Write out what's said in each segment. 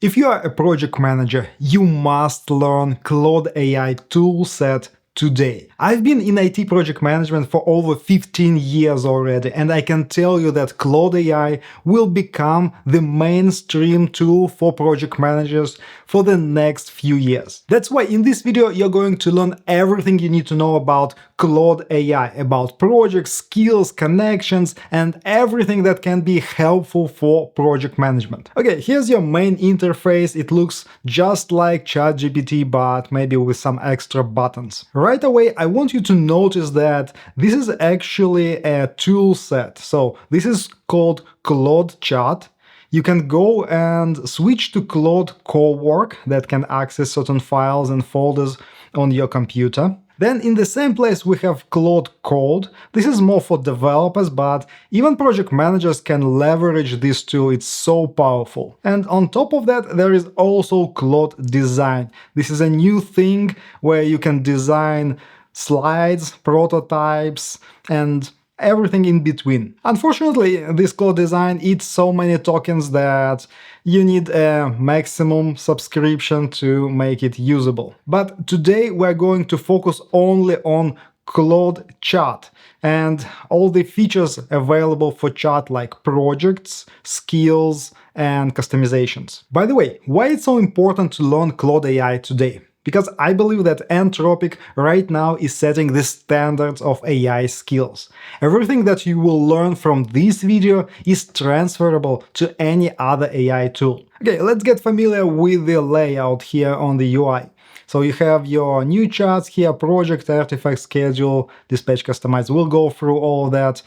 If you are a project manager, you must learn Claude AI toolset today. I've been in IT project management for over 15 years already, and I can tell you that Claude AI will become the mainstream tool for project managers for the next few years. That's why in this video you're going to learn everything you need to know about Claude AI, about projects, skills, connections, and everything that can be helpful for project management. Okay, here's your main interface. It looks just like ChatGPT, but maybe with some extra buttons. Right away, I want you to notice that this is actually a tool set. So this is called Claude Chat. You can go and switch to Claude Cowork that can access certain files and folders on your computer. Then in the same place we have Claude Code. This is more for developers, but even project managers can leverage this tool. It's so powerful. And on top of that, there is also Claude Design. This is a new thing where you can design slides, prototypes, and everything in between. Unfortunately, this Claude Design eats so many tokens that you need a maximum subscription to make it usable. But today we're going to focus only on Claude Chat and all the features available for chat like projects, skills, and customizations. By the way, why it's so important to learn Claude AI today? Because I believe that Anthropic right now is setting the standards of AI skills. Everything that you will learn from this video is transferable to any other AI tool. Okay, let's get familiar with the layout here on the UI. So you have your new chats here, project, artifact, schedule, dispatch, customize. We'll go through all of that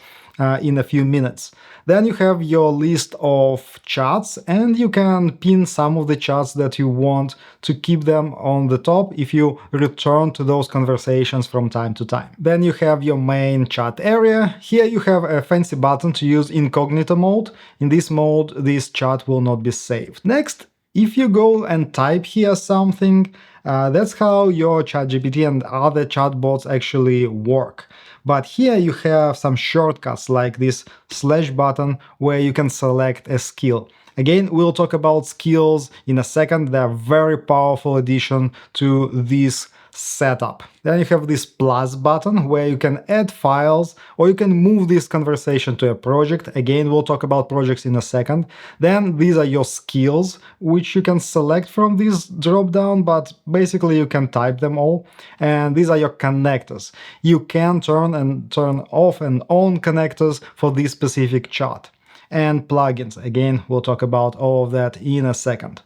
in a few minutes. Then you have your list of chats, and you can pin some of the chats that you want to keep them on the top if you return to those conversations from time to time. Then you have your main chat area. Here you have a fancy button to use incognito mode. In this mode, this chat will not be saved. Next, if you go and type here something, that's how your ChatGPT and other chatbots actually work. But here you have some shortcuts like this slash button where you can select a skill. Again, we'll talk about skills in a second. They're a very powerful addition to this setup. Then you have this plus button where you can add files or you can move this conversation to a project. Again, we'll talk about projects in a second. Then these are your skills, which you can select from this drop down, but basically you can type them all. And these are your connectors. You can turn off and on connectors for this specific chat. And plugins. Again, we'll talk about all of that in a second.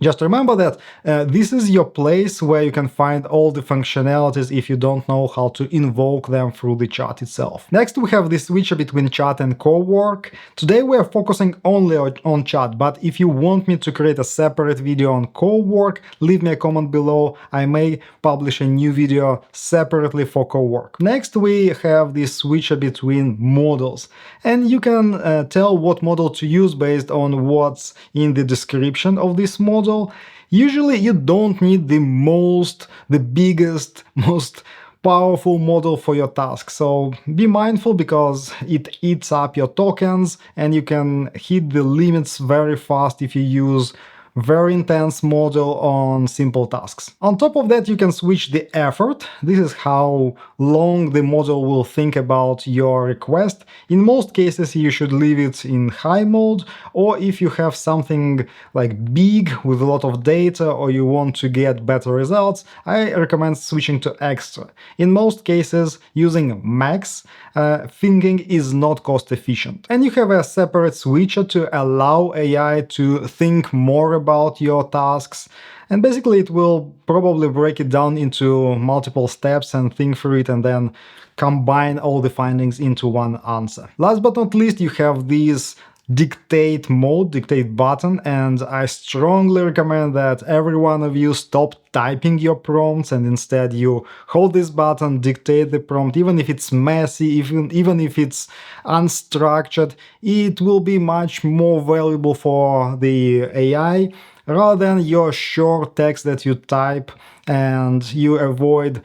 Just remember that this is your place where you can find all the functionalities if you don't know how to invoke them through the chat itself. Next, we have this switcher between chat and Cowork. Today we are focusing only on chat, but if you want me to create a separate video on Cowork, leave me a comment below. I may publish a new video separately for Cowork. Next, we have this switcher between models, and you can tell what model to use based on what's in the description of this model. Usually you don't need the biggest, most powerful model for your task. So be mindful because it eats up your tokens and you can hit the limits very fast if you use very intense model on simple tasks. On top of that, you can switch the effort. This is how long the model will think about your request. In most cases, you should leave it in high mode, or if you have something like big with a lot of data or you want to get better results, I recommend switching to extra. In most cases, using max thinking is not cost efficient. And you have a separate switcher to allow AI to think more about your tasks, and basically it will probably break it down into multiple steps and think through it and then combine all the findings into one answer. Last but not least, you have these dictate button, and I strongly recommend that every one of you stop typing your prompts and instead you hold this button, dictate the prompt. Even if it's messy, even if it's unstructured, it will be much more valuable for the AI rather than your short text that you type and you avoid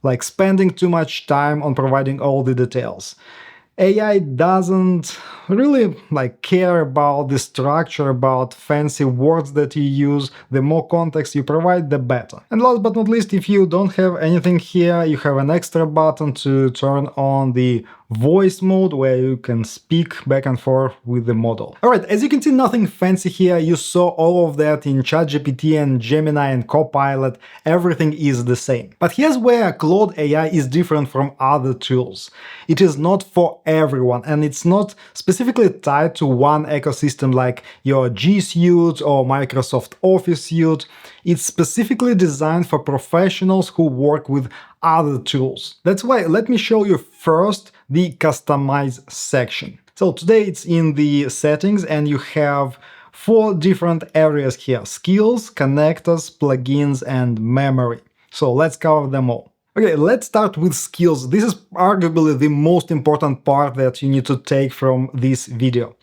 like spending too much time on providing all the details. AI doesn't really care about the structure, about fancy words that you use. The more context you provide, the better. And last but not least, if you don't have anything here, you have an extra button to turn on the voice mode where you can speak back and forth with the model. Alright, as you can see, nothing fancy here. You saw all of that in ChatGPT and Gemini and Copilot. Everything is the same. But here's where Claude AI is different from other tools. It is not for everyone, and it's not specifically tied to one ecosystem like your G Suite or Microsoft Office suite. It's specifically designed for professionals who work with other tools. That's why let me show you first the Customize section. So today it's in the settings and you have 4 different areas here: skills, connectors, plugins, and memory. So let's cover them all. Okay, let's start with skills. This is arguably the most important part that you need to take from this video.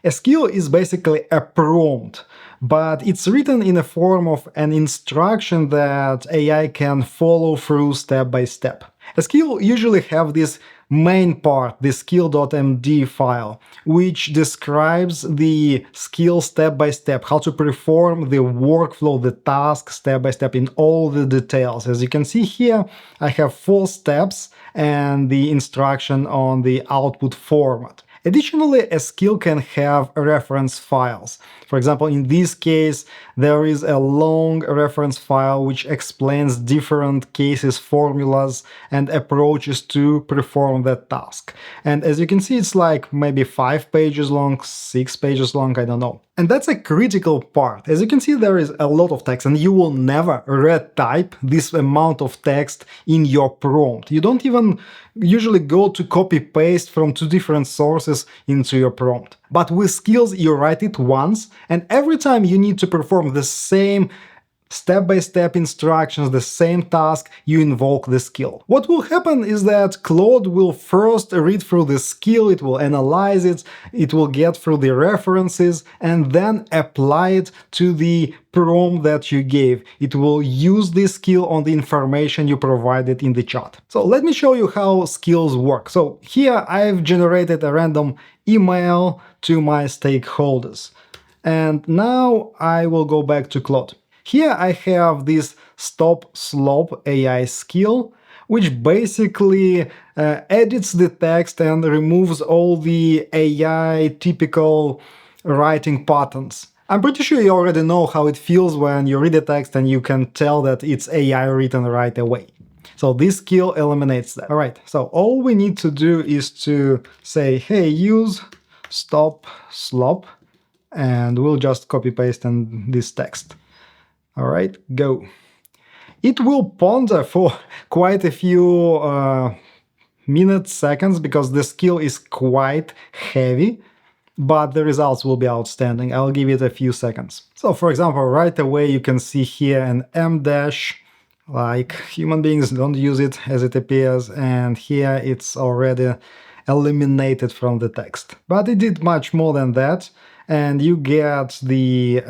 A skill is basically a prompt, but it's written in a form of an instruction that AI can follow through step by step. A skill usually have this main part, the skill.md file, which describes the skill step by step, how to perform the workflow, the task step by step in all the details. As you can see here, I have 4 steps and the instruction on the output format. Additionally, a skill can have reference files. For example, in this case, there is a long reference file which explains different cases, formulas, and approaches to perform that task. And as you can see, it's like maybe 5 pages long, 6 pages long, I don't know. And that's a critical part. As you can see, there is a lot of text, and you will never retype this amount of text in your prompt. You don't even usually go to copy-paste from 2 different sources into your prompt. But with skills, you write it once, and every time you need to perform the same step-by-step instructions, the same task, you invoke the skill. What will happen is that Claude will first read through the skill, it will analyze it, it will get through the references, and then apply it to the prompt that you gave. It will use this skill on the information you provided in the chat. So let me show you how skills work. So here I've generated a random email to my stakeholders. And now I will go back to Claude. Here I have this Stop Slope AI skill, which basically edits the text and removes all the AI typical writing patterns. I'm pretty sure you already know how it feels when you read a text and you can tell that it's AI written right away. So this skill eliminates that. Alright, so all we need to do is to say, hey, use Stop Slope, and we'll just copy paste in this text. Alright, go. It will ponder for quite a few minutes, seconds, because the skill is quite heavy, but the results will be outstanding. I'll give it a few seconds. So for example, right away you can see here an M dash, like human beings don't use it as it appears, and here it's already eliminated from the text. But it did much more than that, and you get the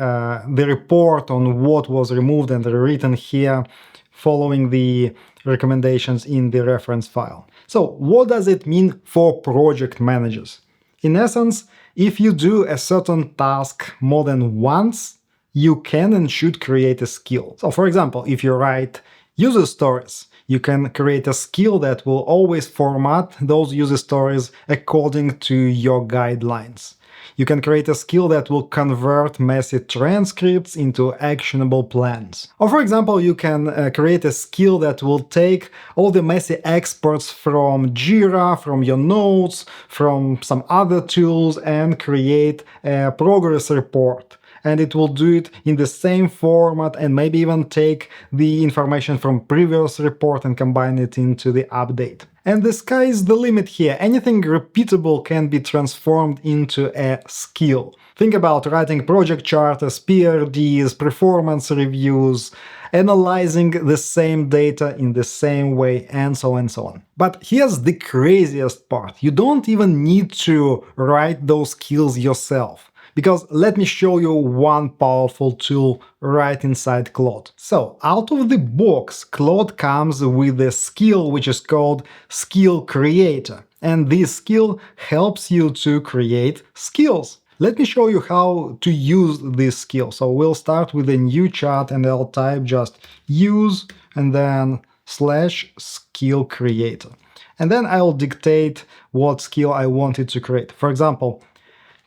report on what was removed and rewritten here following the recommendations in the reference file. So what does it mean for project managers? In essence, if you do a certain task more than once, you can and should create a skill. So for example, if you write user stories, you can create a skill that will always format those user stories according to your guidelines. You can create a skill that will convert messy transcripts into actionable plans. Or for example, you can create a skill that will take all the messy exports from Jira, from your notes, from some other tools, and create a progress report. And it will do it in the same format and maybe even take the information from previous report and combine it into the update. And the sky is the limit here. Anything repeatable can be transformed into a skill. Think about writing project charters, PRDs, performance reviews, analyzing the same data in the same way, and so on and so on. But here's the craziest part. You don't even need to write those skills yourself. Because let me show you one powerful tool right inside Claude. So, out of the box, Claude comes with a skill which is called Skill Creator. And this skill helps you to create skills. Let me show you how to use this skill. So we'll start with a new chat and I'll type just use and then /skill creator. And then I'll dictate what skill I wanted to create. For example,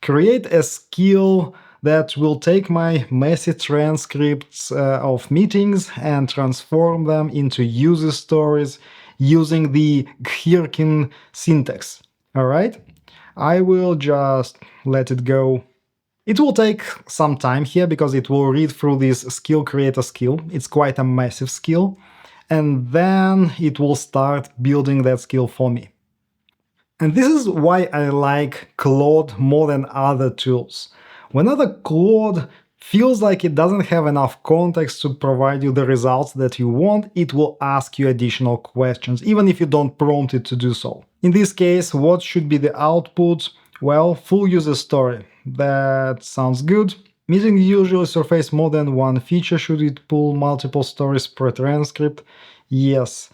create a skill that will take my messy transcripts of meetings and transform them into user stories using the Gherkin syntax. All right? I will just let it go. It will take some time here because it will read through this skill creator skill. It's quite a massive skill. And then it will start building that skill for me. And this is why I like Claude more than other tools. Whenever Claude feels like it doesn't have enough context to provide you the results that you want, it will ask you additional questions, even if you don't prompt it to do so. In this case, what should be the output? Well, full user story. That sounds good. Meetings usually surface more than one feature. Should it pull multiple stories per transcript? Yes.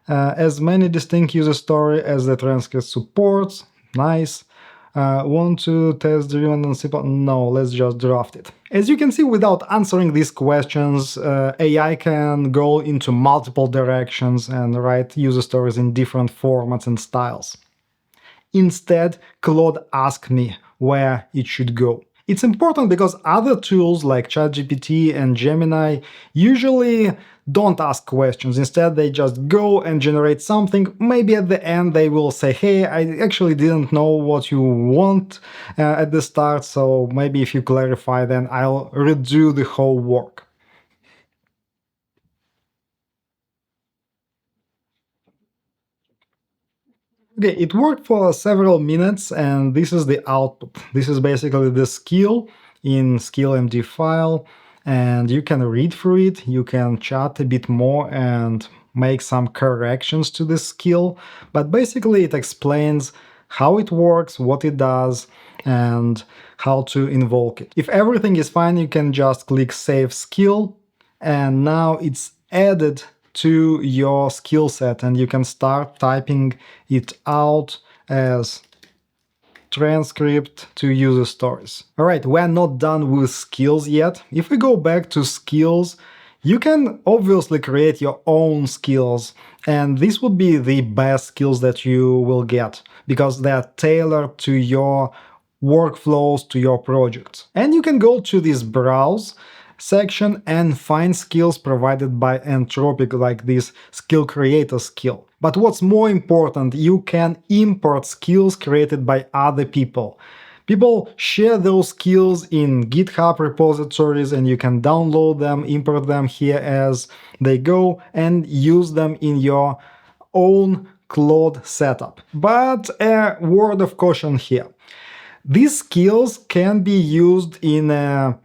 As many distinct user story as the transcript supports. Nice. Want to test the redundancy? No, let's just draft it. As you can see, without answering these questions, AI can go into multiple directions and write user stories in different formats and styles. Instead, Claude asked me where it should go. It's important because other tools like ChatGPT and Gemini usually don't ask questions. Instead, they just go and generate something. Maybe at the end they will say, hey, I actually didn't know what you want at the start, so maybe if you clarify, then I'll redo the whole work. Okay, it worked for several minutes, and this is the output. This is basically the skill in skill.md file, and you can read through it, you can chat a bit more and make some corrections to the skill, but basically it explains how it works, what it does, and how to invoke it. If everything is fine, you can just click Save Skill, and now it's added to your skill set and you can start typing it out as transcript to user stories. All right, we're not done with skills yet. If we go back to skills, you can obviously create your own skills, and this would be the best skills that you will get because they're tailored to your workflows, to your projects. And you can go to this browse section and find skills provided by Anthropic, like this skill creator skill. But what's more important, you can import skills created by other people. People share those skills in GitHub repositories and you can download them, import them here as they go, and use them in your own Claude setup. But a word of caution here. These skills can be used in a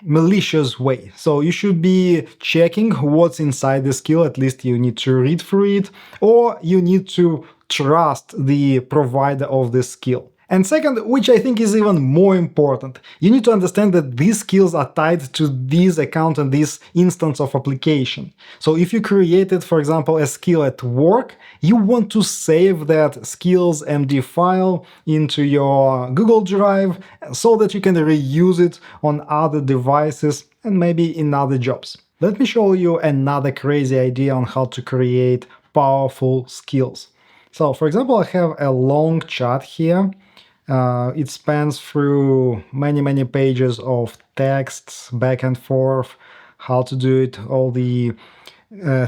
malicious way. So you should be checking what's inside the skill, at least you need to read through it, or you need to trust the provider of the skill. And second, which I think is even more important, you need to understand that these skills are tied to this account and this instance of application. So if you created, for example, a skill at work, you want to save that skills MD file into your Google Drive so that you can reuse it on other devices and maybe in other jobs. Let me show you another crazy idea on how to create powerful skills. So, for example, I have a long chat here. It spans through many pages of texts, back and forth, how to do it, all the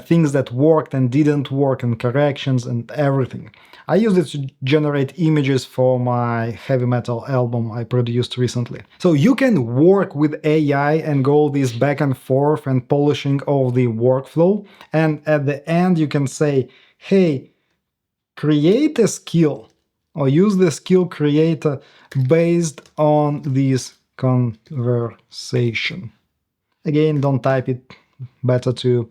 things that worked and didn't work, and corrections and everything. I used it to generate images for my heavy metal album I produced recently. So you can work with AI and go this back and forth and polishing of the workflow, and at the end you can say, hey, create a skill or use the skill creator based on this conversation. Again, don't type it, better to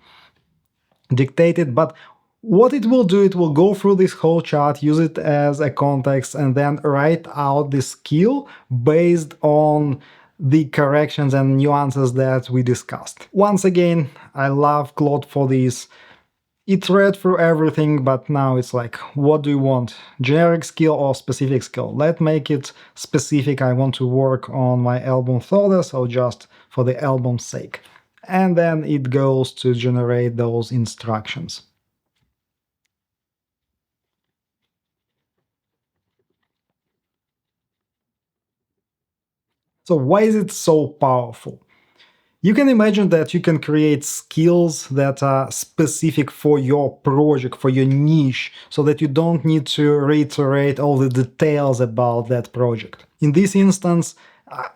dictate it, but What it will do, it will go through this whole chart, use it as a context, and then write out the skill based on the corrections and nuances that we discussed. Once again, I love Claude for this. It read through everything, but now it's like, what do you want? Generic skill or specific skill? Let's make it specific. I want to work on my album folder, so just for the album's sake. And then it goes to generate those instructions. So why is it so powerful? You can imagine that you can create skills that are specific for your project, for your niche, so that you don't need to reiterate all the details about that project. In this instance,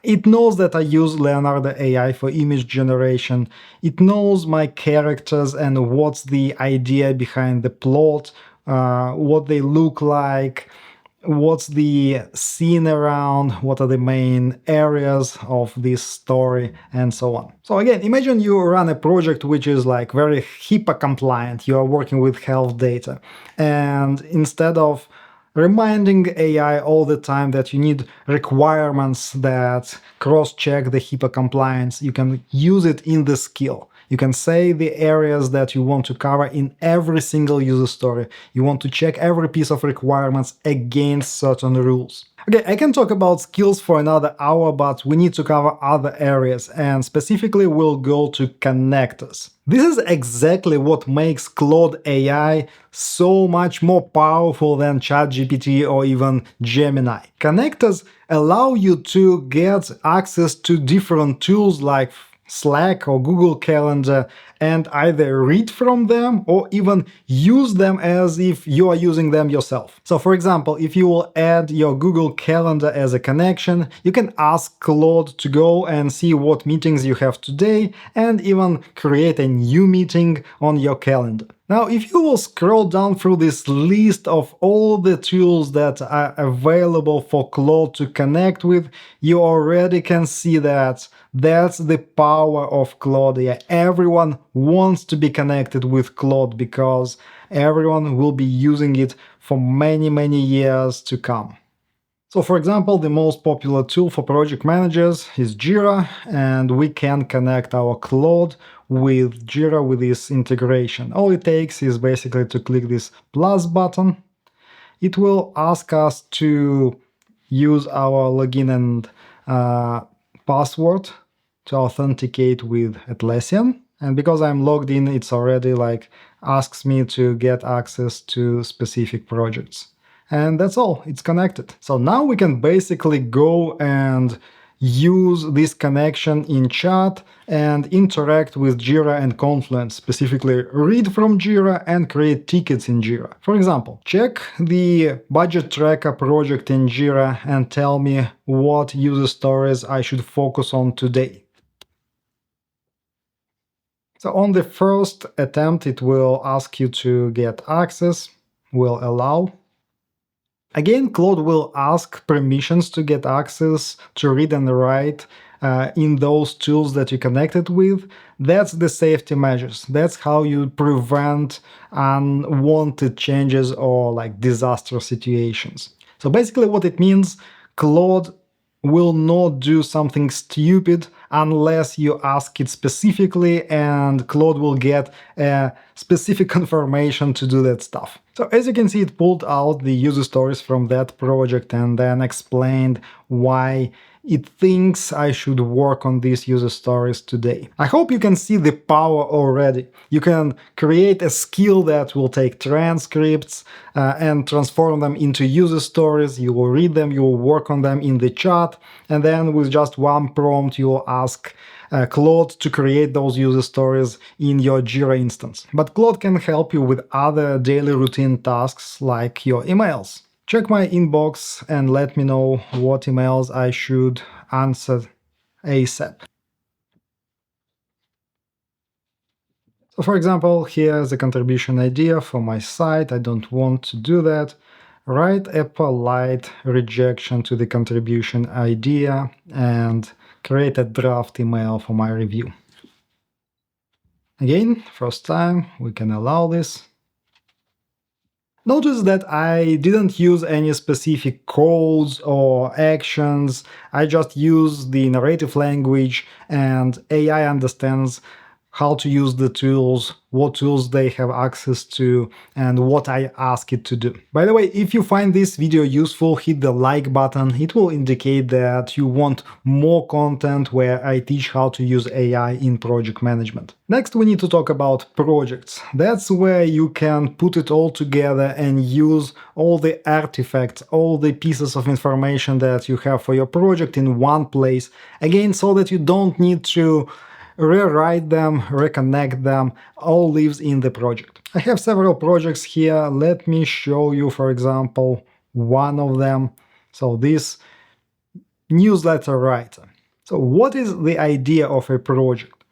it knows that I use Leonardo AI for image generation. It knows my characters and what's the idea behind the plot, what they look like, what's the scene around, what are the main areas of this story, and so on. So again, imagine you run a project which is like very HIPAA compliant, you are working with health data, and instead of reminding AI all the time that you need requirements that cross-check the HIPAA compliance, you can use it in the skill. You can say the areas that you want to cover in every single user story. You want to check every piece of requirements against certain rules. Okay, I can talk about skills for another hour, but we need to cover other areas, and specifically we'll go to connectors. This is exactly what makes Claude AI so much more powerful than ChatGPT or even Gemini. Connectors allow you to get access to different tools like Slack or Google Calendar and either read from them or even use them as if you are using them yourself. So for example, if you will add your Google Calendar as a connection, you can ask Claude to go and see what meetings you have today and even create a new meeting on your calendar. Now, if you will scroll down through this list of all the tools that are available for Claude to connect with, you already can see that that's the power of Claude AI. Everyone wants to be connected with Claude because everyone will be using it for many, many years to come. So for example, the most popular tool for project managers is Jira, and we can connect our Claude with Jira with this integration. All it takes is basically to click this plus button. It will ask us to use our login and password to authenticate with Atlassian. And because I'm logged in, it's already like asks me to get access to specific projects. And that's all, it's connected. So now we can basically go and use this connection in chat and interact with Jira and Confluence, specifically read from Jira and create tickets in Jira. For example, check the budget tracker project in Jira and tell me what user stories I should focus on today. So on the first attempt, it will ask you to get access, will allow. Again, Claude will ask permissions to get access to read and write in those tools that you connected with. That's the safety measures. That's how you prevent unwanted changes or like disaster situations. So basically what it means, Claude will not do something stupid unless you ask it specifically, and Claude will get a specific confirmation to do that stuff. So as you can see, it pulled out the user stories from that project and then explained why it thinks I should work on these user stories today. I hope you can see the power already. You can create a skill that will take transcripts and transform them into user stories. You will read them, you will work on them in the chat, and then with just one prompt, you will ask Claude to create those user stories in your Jira instance. But Claude can help you with other daily routine tasks like your emails. Check my inbox and let me know what emails I should answer ASAP. So for example, here's a contribution idea for my site. I don't want to do that. Write a polite rejection to the contribution idea and create a draft email for my review. Again, first time, we can allow this. Notice that I didn't use any specific codes or actions. I just use the narrative language, and AI understands how to use the tools, what tools they have access to, and what I ask it to do. By the way, if you find this video useful, hit the like button. It will indicate that you want more content where I teach how to use AI in project management. Next, we need to talk about projects. That's where you can put it all together and use all the artifacts, all the pieces of information that you have for your project in one place, again, so that you don't need to rewrite them, reconnect them, all lives in the project. I have several projects here. Let me show you, for example, one of them. So this newsletter writer. So what is the idea of a project?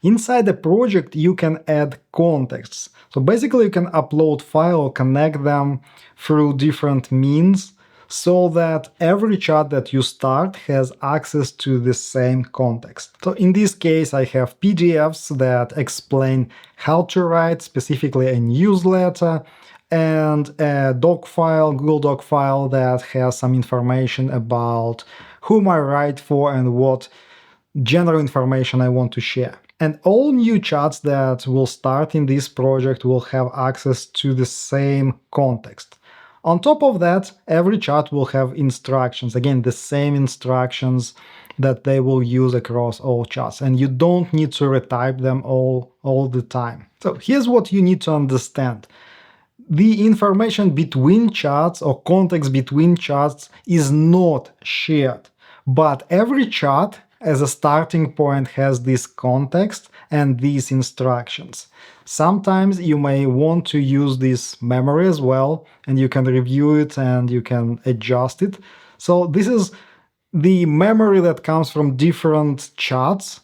Inside the project, you can add contexts. So basically, you can upload file, connect them through different means so that every chat that you start has access to the same context. So in this case, I have PDFs that explain how to write specifically a newsletter, and a doc file, Google Doc file that has some information about whom I write for and what general information I want to share. And all new chats that will start in this project will have access to the same context. On top of that, every chat will have instructions, again, the same instructions that they will use across all chats, and you don't need to retype them all the time. So here's what you need to understand. The information between chats or context between chats is not shared, but every chat as a starting point has this context and these instructions. Sometimes you may want to use this memory as well, and you can review it and you can adjust it. So this is the memory that comes from different chats,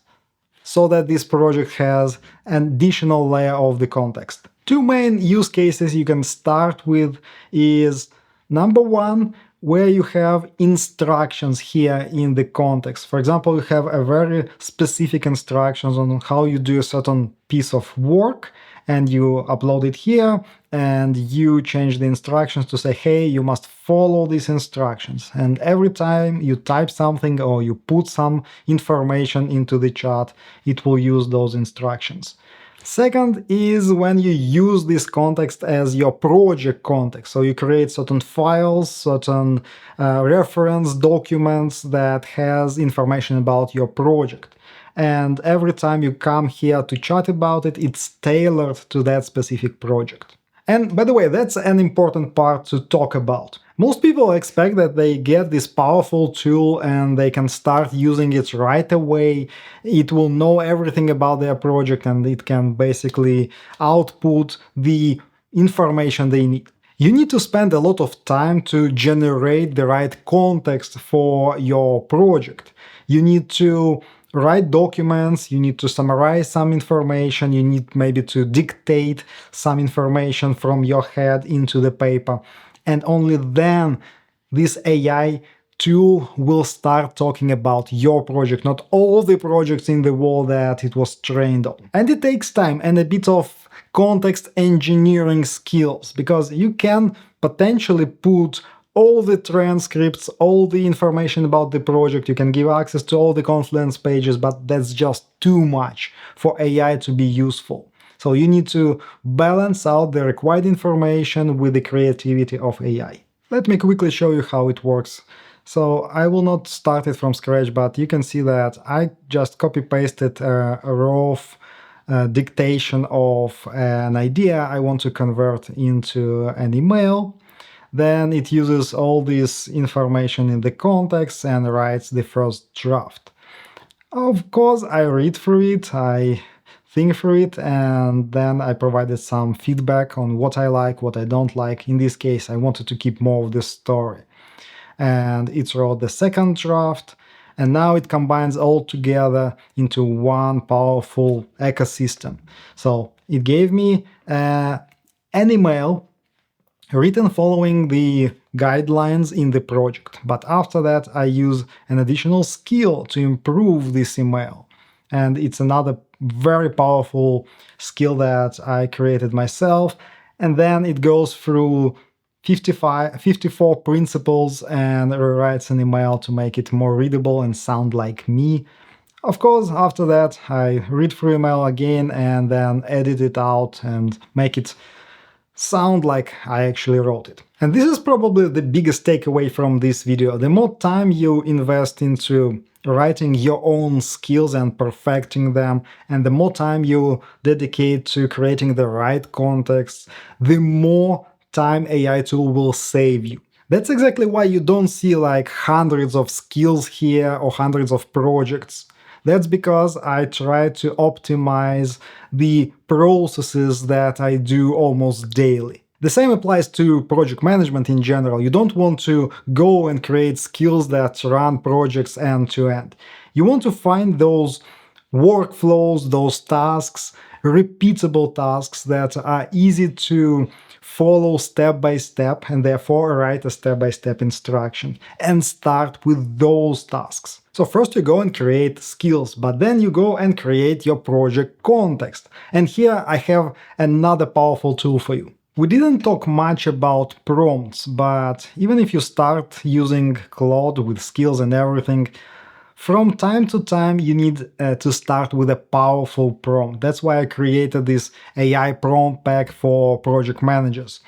so that this project has an additional layer of the context. Two main use cases you can start with is number one, where you have instructions here in the context. For example, you have a very specific instructions on how you do a certain piece of work, and you upload it here, and you change the instructions to say, hey, you must follow these instructions. And every time you type something or you put some information into the chat, it will use those instructions. Second is when you use this context as your project context. So you create certain files, certain reference documents that has information about your project. And every time you come here to chat about it, it's tailored to that specific project. And by the way, that's an important part to talk about. Most people expect that they get this powerful tool and they can start using it right away. It will know everything about their project and it can basically output the information they need. You need to spend a lot of time to generate the right context for your project. You need to write documents, you need to summarize some information, you need maybe to dictate some information from your head into the paper. And only then this AI tool will start talking about your project, not all the projects in the world that it was trained on. And it takes time and a bit of context engineering skills, because you can potentially put all the transcripts, all the information about the project, you can give access to all the Confluence pages, but that's just too much for AI to be useful. So you need to balance out the required information with the creativity of AI. Let me quickly show you how it works. So I will not start it from scratch, but you can see that I just copy-pasted a raw dictation of an idea I want to convert into an email. Then it uses all this information in the context and writes the first draft. Of course, I read through it, I think through it, and then I provided some feedback on what I like, what I don't like. In this case, I wanted to keep more of the story. And it wrote the second draft, and now it combines all together into one powerful ecosystem. So it gave me an email written following the guidelines in the project. But after that, I use an additional skill to improve this email. And it's another very powerful skill that I created myself. and then it goes through 54 principles and rewrites an email to make it more readable and sound like me. Of course, after that, I read through email again and then edit it out and make it sound like I actually wrote it. And this is probably the biggest takeaway from this video. The more time you invest into writing your own skills and perfecting them, and the more time you dedicate to creating the right context, the more time AI tool will save you. That's exactly why you don't see like hundreds of skills here or hundreds of projects. That's because I try to optimize the processes that I do almost daily. The same applies to project management in general. You don't want to go and create skills that run projects end to end. You want to find those workflows, those tasks, repeatable tasks that are easy to follow step by step and therefore write a step-by-step instruction and start with those tasks. So first you go and create skills, but then you go and create your project context. And here I have another powerful tool for you. We didn't talk much about prompts, but even if you start using Claude with skills and everything, from time to time you need to start with a powerful prompt. That's why I created this AI prompt pack for project managers.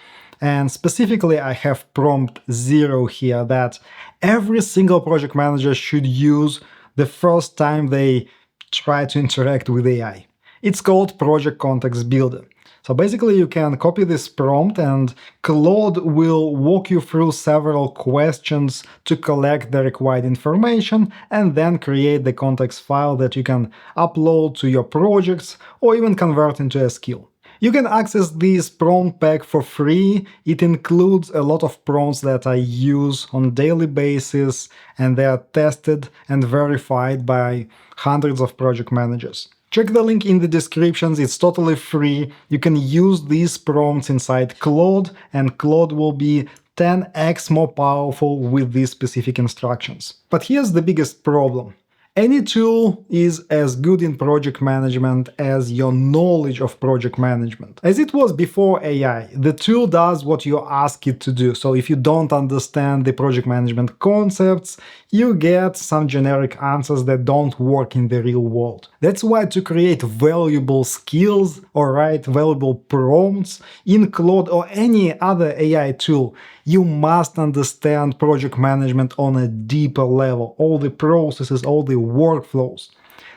And specifically I have prompt 0 here that every single project manager should use the first time they try to interact with AI. It's called Project Context Builder. So basically you can copy this prompt and Claude will walk you through several questions to collect the required information and then create the context file that you can upload to your projects or even convert into a skill. You can access this prompt pack for free. It includes a lot of prompts that I use on a daily basis, and they are tested and verified by hundreds of project managers. Check the link in the descriptions, it's totally free. You can use these prompts inside Claude, and Claude will be 10x more powerful with these specific instructions. But here's the biggest problem. Any tool is as good in project management as your knowledge of project management. As it was before AI, the tool does what you ask it to do. So if you don't understand the project management concepts, you get some generic answers that don't work in the real world. That's why to create valuable skills or write valuable prompts in Claude or any other AI tool, you must understand project management on a deeper level, all the processes, all the workflows.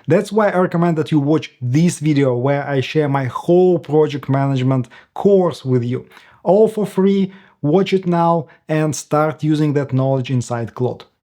That's why I recommend that you watch this video where I share my whole project management course with you. All for free, watch it now and start using that knowledge inside Claude.